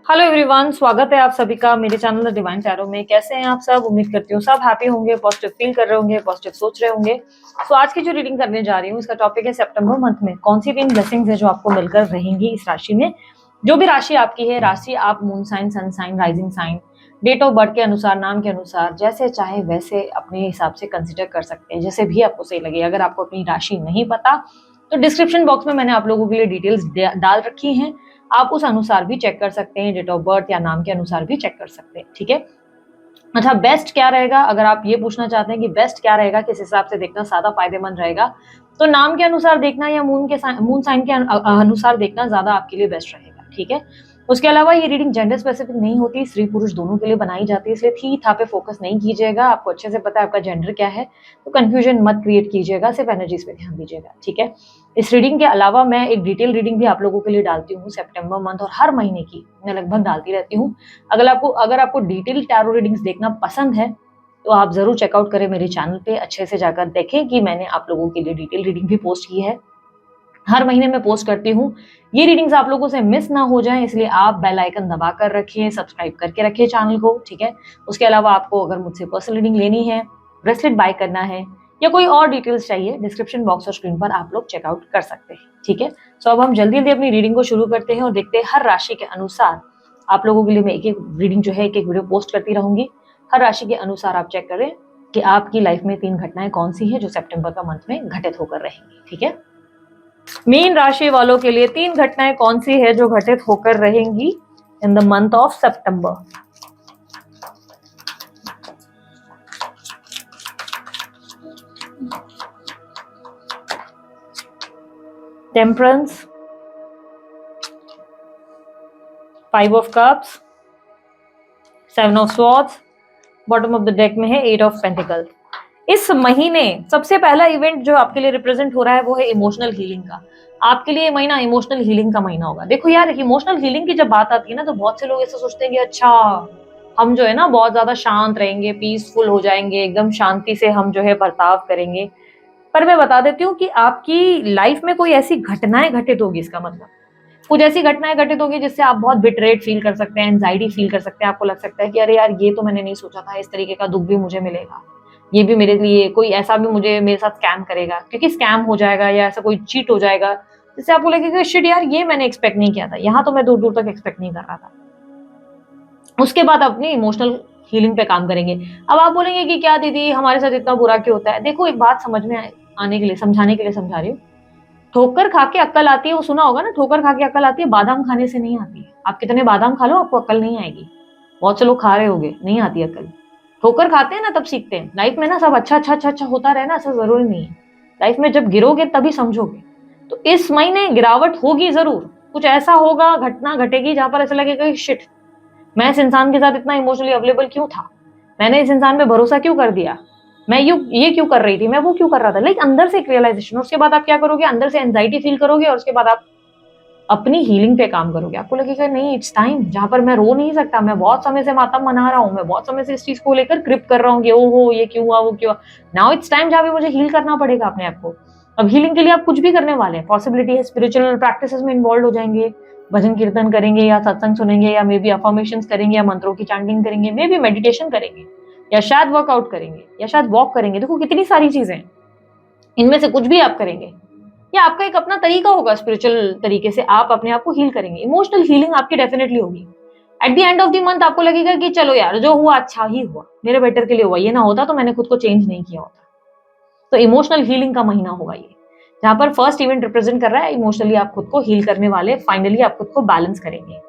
Hello everyone, स्वागत है आप सभी का मेरे चैनल द डिवाइन टैरो में। कैसे हैं आप सब? उम्मीद करती हूँ सब हैप्पी होंगे, पॉजिटिव फील कर रहे होंगे, पॉजिटिव सोच रहे होंगे। तो आज की जो रीडिंग करने जा रही हूँ इसका टॉपिक है सितंबर मंथ में कौन सी 3 ब्लेसिंग्स है जो आपको मिलकर रहेंगी इस राशि में। जो भी राशि आपकी है, राशि आप moon sign, sun sign, rising sign, date of birth के अनुसार, नाम के अनुसार, जैसे चाहे वैसे अपने हिसाब से कंसिडर कर सकते हैं, जैसे भी आपको सही लगे। अगर आपको अपनी राशि नहीं पता तो डिस्क्रिप्शन बॉक्स में मैंने आप लोगों के लिए डिटेल्स डाल रखी हैं, आप उस अनुसार भी चेक कर सकते हैं, डेट ऑफ बर्थ या नाम के अनुसार भी चेक कर सकते हैं। ठीक है। अच्छा, बेस्ट क्या रहेगा? अगर आप ये पूछना चाहते हैं कि बेस्ट क्या रहेगा, किस हिसाब से देखना ज्यादा फायदेमंद रहेगा, तो नाम के अनुसार देखना या मून साइन के अनुसार देखना ज्यादा आपके लिए बेस्ट रहेगा। ठीक है। उसके अलावा ये रीडिंग जेंडर स्पेसिफिक नहीं होती, स्त्री पुरुष दोनों के लिए बनाई जाती है, इसलिए थी था पे फोकस नहीं कीजिएगा। आपको अच्छे से पता है आपका जेंडर क्या है, तो कंफ्यूजन मत क्रिएट कीजिएगा, सिर्फ एनर्जीज पे ध्यान दीजिएगा। ठीक है। इस रीडिंग के अलावा मैं एक डिटेल रीडिंग भी आप लोगों के लिए डालती हूँ सितंबर मंथ, और हर महीने की मैं लगभग डालती रहती हूँ। अगर आपको डिटेल टैरो रीडिंग्स देखना पसंद है तो आप जरूर चेकआउट करें मेरे चैनल पे, अच्छे से जाकर देखें कि मैंने आप लोगों के लिए डिटेल रीडिंग भी पोस्ट की है। हर महीने में पोस्ट करती हूँ। ये रीडिंग्स आप लोगों से मिस ना हो जाए, इसलिए आप बेल आइकन दबा कर रखिए, सब्सक्राइब करके रखिए चैनल को। ठीक है। उसके अलावा आपको अगर मुझसे पर्सनल रीडिंग लेनी है, ब्रेसलेट बाय करना है या कोई और डिटेल्स चाहिए, डिस्क्रिप्शन बॉक्स और स्क्रीन पर आप लोग चेकआउट कर सकते हैं। ठीक है। सो अब हम जल्दी जल्दी अपनी रीडिंग को शुरू करते हैं और देखते हैं हर राशि के अनुसार आप लोगों के लिए मैं एक एक रीडिंग जो है, एक एक वीडियो पोस्ट करती रहूंगी। हर राशि के अनुसार आप चेक करें कि आपकी लाइफ में 3 घटनाएं कौन सी है जो सितंबर का मंथ में घटित होकर रहेंगी। ठीक है। मीन राशि वालों के लिए 3 घटनाएं कौन सी है जो घटित होकर रहेंगी in the month of September. Temperance, 5 of cups, 7 of swords, bottom of the deck में है 8 ऑफ पेंटिकल्स। इस महीने सबसे पहला इवेंट जो आपके लिए रिप्रेजेंट हो रहा है वो है इमोशनल हीलिंग का। आपके लिए महीना इमोशनल हीलिंग का महीना होगा। देखो यार, इमोशनल हीलिंग की जब बात आती है ना, तो बहुत से लोग ऐसा सोचते हैं कि अच्छा, हम जो है ना बहुत ज्यादा शांत रहेंगे, पीसफुल हो जाएंगे, एकदम शांति से हम जो है बर्ताव करेंगे। पर मैं बता देती हूँ कि आपकी लाइफ में कोई ऐसी घटनाएं घटित होगी, इसका मतलब कुछ ऐसी घटनाएं घटित होगी जिससे आप बहुत बिटरेट फील कर सकते हैं, एंजाइटी फील कर सकते हैं। आपको लग सकता है कि अरे यार, ये तो मैंने नहीं सोचा था, इस तरीके का दुख भी मुझे मिलेगा, ये भी मेरे लिए कोई ऐसा भी मुझे मेरे साथ स्कैम करेगा, क्योंकि स्कैम हो जाएगा या ऐसा कोई चीट हो जाएगा जिससे आपको लगेगा शिट यार, ये मैंने एक्सपेक्ट नहीं किया था, यहाँ तो मैं दूर दूर तक एक्सपेक्ट नहीं कर रहा था। उसके बाद अपनी इमोशनल हीलिंग पे काम करेंगे। अब आप बोलेंगे कि क्या दीदी, हमारे साथ इतना बुरा क्यों होता है? देखो, एक बात समझ में आने के लिए, समझाने के लिए समझा रही हूँ। ठोकर खा के अक्ल आती है, वो सुना होगा ना, ठोकर खा के अक्ल आती है, बादाम खाने से नहीं आती है। आप कितने बादाम खा लो, आपको अक्ल नहीं आएगी। बहुत से लोग खा रहे होंगे, नहीं आती अक्ल। ठोकर खाते हैं ना तब सीखते हैं। लाइफ में ना सब अच्छा अच्छा अच्छा अच्छा होता रहे ना, ऐसा जरूरी नहीं है। लाइफ में जब गिरोगे तभी समझोगे। तो इस महीने गिरावट होगी जरूर, कुछ ऐसा होगा, घटना घटेगी जहां पर ऐसा लगेगा कि शिट, मैं इस इंसान के साथ इतना इमोशनली अवेलेबल क्यों था, मैंने इस इंसान पे भरोसा क्यों कर दिया, मैं ये क्यों कर रही थी, मैं वो क्यों कर रहा था। लाइक अंदर से एक रियलाइजेशन। उसके बाद आप क्या करोगे, अंदर से एंजाइटी फील करोगे और उसके बाद आप अपनी हीलिंग पे काम करोगे। आपको लगेगा नहीं, इट्स टाइम, जहां पर मैं रो नहीं सकता, मैं बहुत समय से मातम मना रहा हूँ, मैं बहुत समय से इस चीज को लेकर क्रिप कर रहा हूँ कि ओहो ये क्यों हुआ, वो क्यों हुआ। नाउ इट्स टाइम जहां पे मुझे हील करना पड़ेगा अपने आप को। अब हीलिंग के लिए आप कुछ भी करने वाले हैं, पॉसिबिलिटी है स्पिरिचुअल प्रैक्टिसेस में इन्वॉल्व हो जाएंगे, भजन कीर्तन करेंगे या सत्संग सुनेंगे या मे बी अफर्मेशंस करेंगे या मंत्रों की चैंटिंग करेंगे, मे बी मेडिटेशन करेंगे या शायद वर्कआउट करेंगे या शायद वॉक करेंगे। देखो कितनी सारी चीजें, इनमें से कुछ भी आप करेंगे या आपका एक अपना तरीका होगा, स्पिरिचुअल तरीके से आप अपने आप को हील करेंगे। इमोशनल हीलिंग आपकी डेफिनेटली होगी। At the end of the month आपको लगेगा कि चलो यार, जो हुआ अच्छा ही हुआ, मेरे बेटर के लिए हुआ, ये ना होता तो मैंने खुद को चेंज नहीं किया होता। तो इमोशनल हीलिंग का महीना होगा ये, जहां पर फर्स्ट इवेंट रिप्रेजेंट कर रहा है इमोशनली आप खुद को हील करने वाले, फाइनली आप खुद को बैलेंस करेंगे।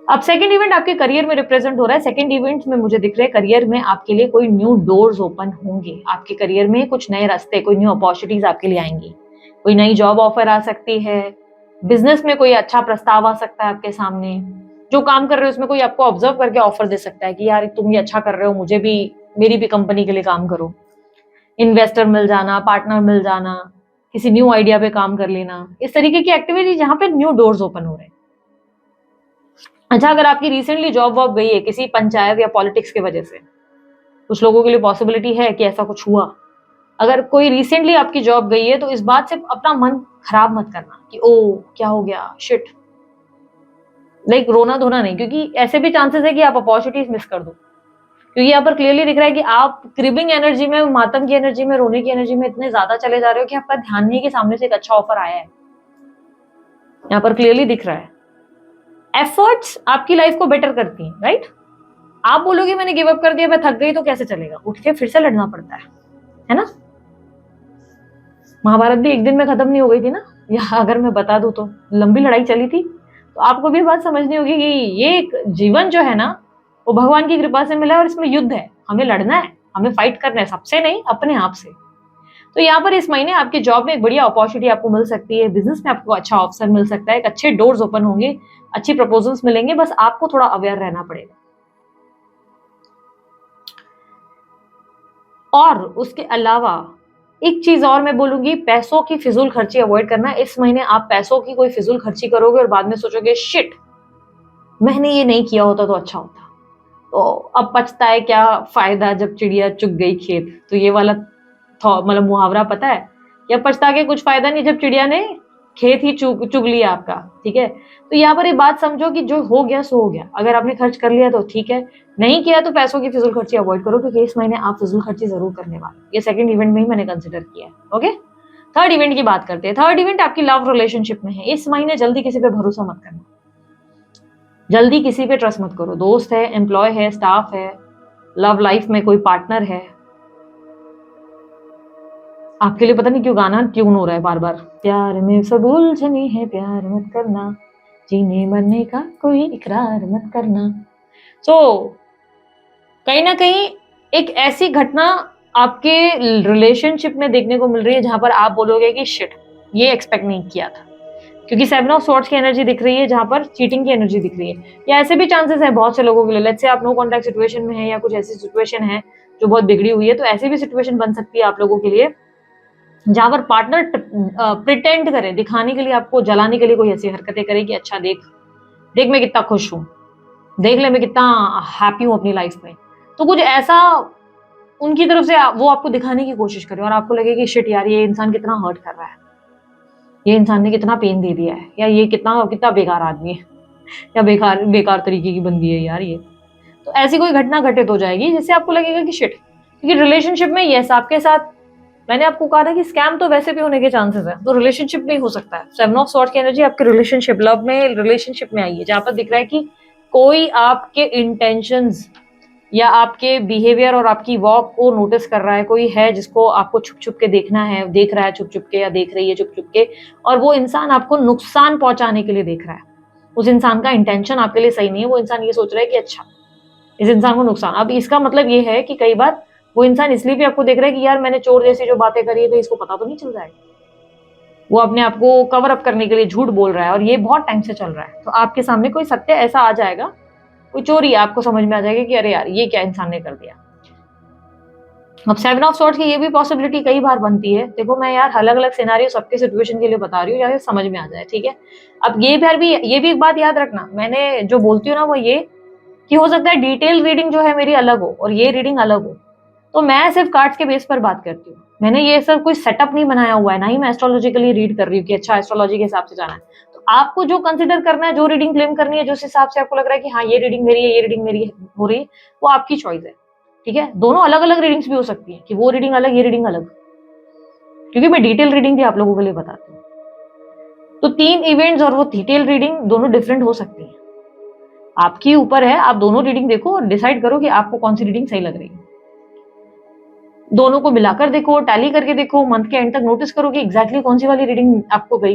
अब सेकंड इवेंट आपके करियर में रिप्रेजेंट हो रहा है। सेकंड इवेंट में मुझे दिख रहा है करियर में आपके लिए कोई न्यू डोर्स ओपन होंगे, आपके करियर में कुछ नए रास्ते, कोई न्यू अपॉर्चुनिटीज आपके लिए आएंगी, कोई नई जॉब ऑफर आ सकती है, बिजनेस में कोई अच्छा प्रस्ताव आ सकता है आपके सामने, जो काम कर रहे हो उसमें कोई आपको ऑब्जर्व करके ऑफर दे सकता है कि यार तुम ये अच्छा कर रहे हो, मुझे भी, मेरी भी कंपनी के लिए काम करो। इन्वेस्टर मिल जाना, पार्टनर मिल जाना, किसी न्यू आइडिया पे काम कर लेना, इस तरीके की एक्टिविटी जहां पे न्यू डोर्स ओपन हो रहे हैं। अच्छा, अगर आपकी रिसेंटली जॉब वॉब गई है किसी पंचायत या पॉलिटिक्स की वजह से, कुछ लोगों के लिए पॉसिबिलिटी है कि ऐसा कुछ हुआ। अगर कोई रिसेंटली आपकी जॉब गई है तो इस बात से अपना मन खराब मत करना कि ओ क्या हो गया, शिट। लाइक रोना धोना नहीं, क्योंकि ऐसे भी चांसेस है कि आप अपॉर्चुनिटीज मिस कर दो, क्योंकि यहाँ पर क्लियरली दिख रहा है कि आप क्रिबिंग एनर्जी में, मातम की एनर्जी में, रोने की एनर्जी में इतने ज्यादा चले जा रहे हो कि आपका ध्यान नहीं कि सामने से एक अच्छा ऑफर आया है। यहाँ पर क्लियरली दिख रहा है। एफर्ट्स आपकी लाइफ को बेटर करती हैं, राइट? आप बोलोगे मैंने गिव अप कर दिया, मैं थक गई, तो कैसे चलेगा? उठ के फिर से लड़ना पड़ता है ना? महाभारत भी एक दिन में खत्म नहीं हो गई थी ना, या अगर मैं बता दूं तो लंबी लड़ाई चली थी। तो आपको भी बात समझनी होगी कि ये जीवन जो है ना, वो भगवान की कृपा से मिला है और इसमें युद्ध है, हमें लड़ना है, हमें फाइट करना है, सबसे नहीं अपने आप से। तो यहाँ पर इस महीने आपकी जॉब में एक बढ़िया अपॉर्चुनिटी आपको मिल सकती है, बिजनेस में आपको अच्छा अवसर मिल सकता है, एक अच्छे डोर्स ओपन होंगे, अच्छी प्रपोजल्स मिलेंगे, बस आपको थोड़ा अवेयर रहना पड़ेगा। और उसके अलावा एक चीज और मैं बोलूंगी, पैसों की फिजूल खर्ची अवॉइड करना। इस महीने आप पैसों की कोई फिजूल खर्ची करोगे और बाद में सोचोगे शिट, मैंने ये नहीं किया होता तो अच्छा होता, तो अब पछता है क्या फायदा जब चिड़िया चुग गई खेत। तो ये वाला मतलब मुहावरा पता है, या पछता के कुछ फायदा नहीं जब चिड़िया ने खेत ही चुग लिया आपका, ठीक है? तो यहाँ पर ये बात समझो कि जो हो गया सो हो गया, अगर आपने खर्च कर लिया तो ठीक है, नहीं किया तो पैसों की फिजूल खर्ची अवॉइड करो, क्योंकि इस महीने आप फिजूल खर्ची जरूर करने वाले। ये सेकंड इवेंट में ही मैंने कंसिडर किया है। ओके, थर्ड इवेंट की बात करते हैं। थर्ड इवेंट आपकी लव रिलेशनशिप में है। इस महीने जल्दी किसी पे भरोसा मत करना, जल्दी किसी पे ट्रस्ट मत करो। दोस्त है, एम्प्लॉय है, स्टाफ है, लव लाइफ में कोई पार्टनर है। आपके लिए पता नहीं क्यों गाना ट्यून हो रहा है बार बार, प्यार में सब उलझने हैं, प्यार मत करना, जीने मरने का कोई इकरार मत करना। तो कहीं ना कहीं एक ऐसी घटना आपके रिलेशनशिप में देखने को मिल रही है जहां पर आप बोलोगे कि शिट, ये एक्सपेक्ट नहीं किया था, क्योंकि सेवन ऑफ स्वॉर्ड्स की एनर्जी दिख रही है जहां पर चीटिंग की एनर्जी दिख रही है। या ऐसे भी चांसेस है बहुत से लोगों के लिए, लेट्स से आप नो कॉन्टैक्ट सिचुएशन में है या कुछ ऐसी सिचुएशन है जो बहुत बिगड़ी हुई है, तो ऐसी भी सिचुएशन बन सकती है आप लोगों के लिए जहां पर पार्टनर प्रिटेंड करे, दिखाने के लिए, आपको जलाने के लिए कोई ऐसी हरकतें करे कि अच्छा देख देख मैं कितना खुश हूं, देख ले मैं कितना हैप्पी हूं अपनी लाइफ में। तो कुछ ऐसा उनकी तरफ से वो आपको दिखाने की कोशिश करे और आपको लगे कि शिट यार, ये इंसान कितना हर्ट कर रहा है, ये इंसान ने कितना पेन दे दिया है, या ये कितना कितना बेकार आदमी है, या बेकार बेकार तरीके की बंदी है यार ये। तो ऐसी कोई घटना घटित हो जाएगी जिससे आपको लगेगा कि शिट, क्योंकि रिलेशनशिप में यस आपके साथ, मैंने आपको कहा था कि स्कैम तो वैसे भी होने के चांसेस है, तो रिलेशनशिप में हो सकता है। सेवन ऑफ स्वॉर्ड्स की एनर्जी आपके रिलेशनशिप, लव में, रिलेशनशिप में आई है, जहां पर दिख रहा है कि कोई आपके इंटेंशंस या आपके बिहेवियर और आपकी वॉक को नोटिस कर रहा है, कोई है जिसको आपको छुप छुप के देखना है, देख रहा है छुप छुप के, या देख रही है छुप छुप के, और वो इंसान आपको नुकसान पहुंचाने के लिए देख रहा है। उस इंसान का इंटेंशन आपके लिए सही नहीं है, वो इंसान ये सोच रहा है कि अच्छा इस इंसान को नुकसान। अब इसका मतलब ये है कि कई बार वो इंसान इसलिए भी आपको देख रहा है कि यार मैंने चोर जैसी जो बातें करी है तो इसको पता तो नहीं चल जाएगा, वो अपने आप को कवर अप करने के लिए झूठ बोल रहा है, और ये बहुत टाइम से चल रहा है। तो आपके सामने कोई सत्य ऐसा आ जाएगा, कोई चोरी, आपको समझ में आ जाएगा कि अरे यार ये क्या इंसान ने कर दिया। अब सेवन ऑफ सॉर्ड्स की ये भी पॉसिबिलिटी कई बार बनती है। देखो मैं यार अलग अलग सिनेरियो सबके सिचुएशन के लिए बता रही हूँ, जाके समझ में आ जाए, ठीक है? अब ये भी एक बात याद रखना, मैंने जो बोलती हूँ ना वो ये कि हो सकता है डिटेल रीडिंग जो है मेरी अलग हो और ये रीडिंग अलग हो, तो मैं सिर्फ कार्ड्स के बेस पर बात करती हूँ। मैंने ये सब कोई सेटअप नहीं बनाया हुआ है, ना ही मैं एस्ट्रोलॉजिकली रीड कर रही हूँ कि अच्छा एस्ट्रोलॉजी के हिसाब से जाना है। तो आपको जो कंसिडर करना है, जो रीडिंग क्लेम करनी है, जिस हिसाब से आपको लग रहा है कि हाँ ये रीडिंग मेरी है, ये रीडिंग मेरी हो रही है, वो आपकी चॉइस है, ठीक है? दोनों अलग अलग रीडिंग्स भी हो सकती है कि वो रीडिंग अलग, ये रीडिंग अलग, क्योंकि मैं डिटेल रीडिंग भी आप लोगों के लिए बताती हूँ। तो 3 इवेंट्स और वो डिटेल रीडिंग दोनों डिफरेंट हो सकती है, आपके ऊपर है। आप दोनों रीडिंग देखो और डिसाइड करो कि आपको कौन सी रीडिंग सही लग रही है। दोनों को मिलाकर देखो, टैली करके देखो, मंथ के एंड तक नोटिस करो कि एग्जैक्टली कौन सी वाली रीडिंग आपको गई,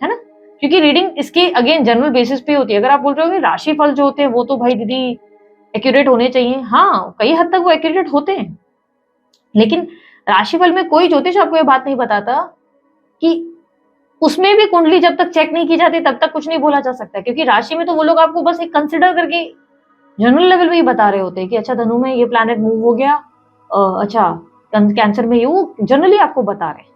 है ना? क्योंकि रीडिंग इसके अगेन जनरल बेसिस पे होती है। अगर आप बोल रहे हो कि राशि फल जो होते हैं वो तो भाई दीदी एक्यूरेट होने चाहिए, हाँ कई हद तक वो एक्यूरेट होते हैं, लेकिन राशिफल में कोई ज्योतिष आपको ये बात नहीं बताता कि उसमें भी कुंडली जब तक चेक नहीं की जाती तब तक कुछ नहीं बोला जा सकता, क्योंकि राशि में तो वो लोग आपको बस एक कंसिडर करके जनरल लेवल पे ही बता रहे होते हैं कि अच्छा धनु में ये प्लैनेट मूव हो गया, अच्छा कैंसर में ये, वो जनरली आपको बता रहे हैं।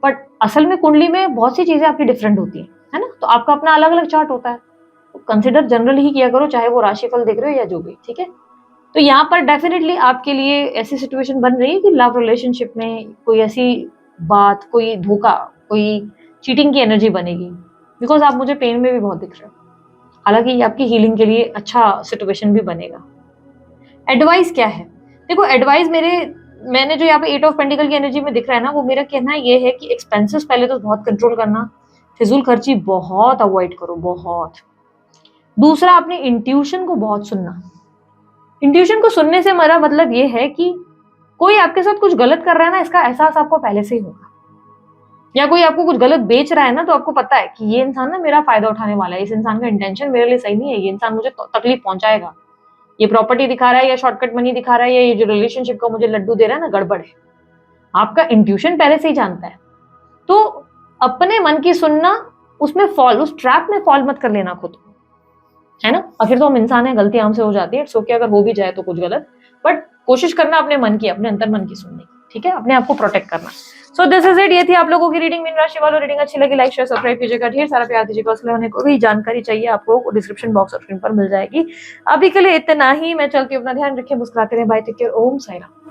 बट असल में कुंडली में बहुत सी चीजें आपकी डिफरेंट होती है ना? तो आपका अपना अलग अलग चार्ट होता है, तो कंसिडर जनरल ही किया करो, चाहे वो राशिफल देख रहे हो या जो भी, ठीक है? तो यहाँ पर डेफिनेटली आपके लिए ऐसी सिचुएशन बन रही है कि लव रिलेशनशिप में कोई ऐसी बात, कोई धोखा, कोई चीटिंग की एनर्जी बनेगी, बिकॉज आप मुझे पेन में भी बहुत दिख रहे हो। हालांकि ये आपकी हीलिंग के लिए अच्छा सिचुएशन भी बनेगा। एडवाइस क्या है? देखो एडवाइस मैंने जो यहाँ पे 8 ऑफ पेंटिकल की एनर्जी में दिख रहा है ना, वो मेरा कहना ये है कि एक्सपेंसेस पहले तो बहुत कंट्रोल करना, फिजूल खर्ची बहुत अवॉइड करो, बहुत। दूसरा, अपने इंट्यूशन को बहुत सुनना। इंट्यूशन को सुनने से मेरा मतलब ये है कि कोई आपके साथ कुछ गलत कर रहा है ना, इसका एहसास आपको पहले से ही होगा। या कोई आपको कुछ गलत बेच रहा है ना, तो आपको पता है कि ये इंसान ना मेरा फायदा उठाने वाला है, इस इंसान का इंटेंशन मेरे लिए सही नहीं है, ये इंसान मुझे तकलीफ पहुंचाएगा, ये प्रॉपर्टी दिखा रहा है या शॉर्टकट मनी दिखा रहा है या ये जो रिलेशनशिप का मुझे लड्डू दे रहा है ना, गड़बड़ है। आपका इंट्यूशन पहले से ही जानता है। तो अपने मन की सुनना, उसमें उस ट्रैप में फॉल मत कर लेना खुद, है ना। आखिर तो हम इंसान है, गलती हमसे हो जाती है, इट्स ओके अगर हो भी जाए तो कुछ गलत, बट कोशिश करना अपने मन की, अपने अंतर मन की सुनने की, ठीक है, अपने आप को प्रोटेक्ट करना। So this is it. ये थी आप लोगों की रीडिंग। मीन राशि वालों, रीडिंग अच्छी लगी लाइक शेयर सब्सक्राइब कीजिएगा, ढेर सारा प्यार दीजिएगा। उसके होने को भी जानकारी चाहिए आपको, डिस्क्रिप्शन बॉक्स और स्क्रीन पर मिल जाएगी। अभी के लिए इतना ही। मैं चलती हूँ, अपना ध्यान रखिए, मुस्कुराते रहे, bye, take care, Om Sai Ram.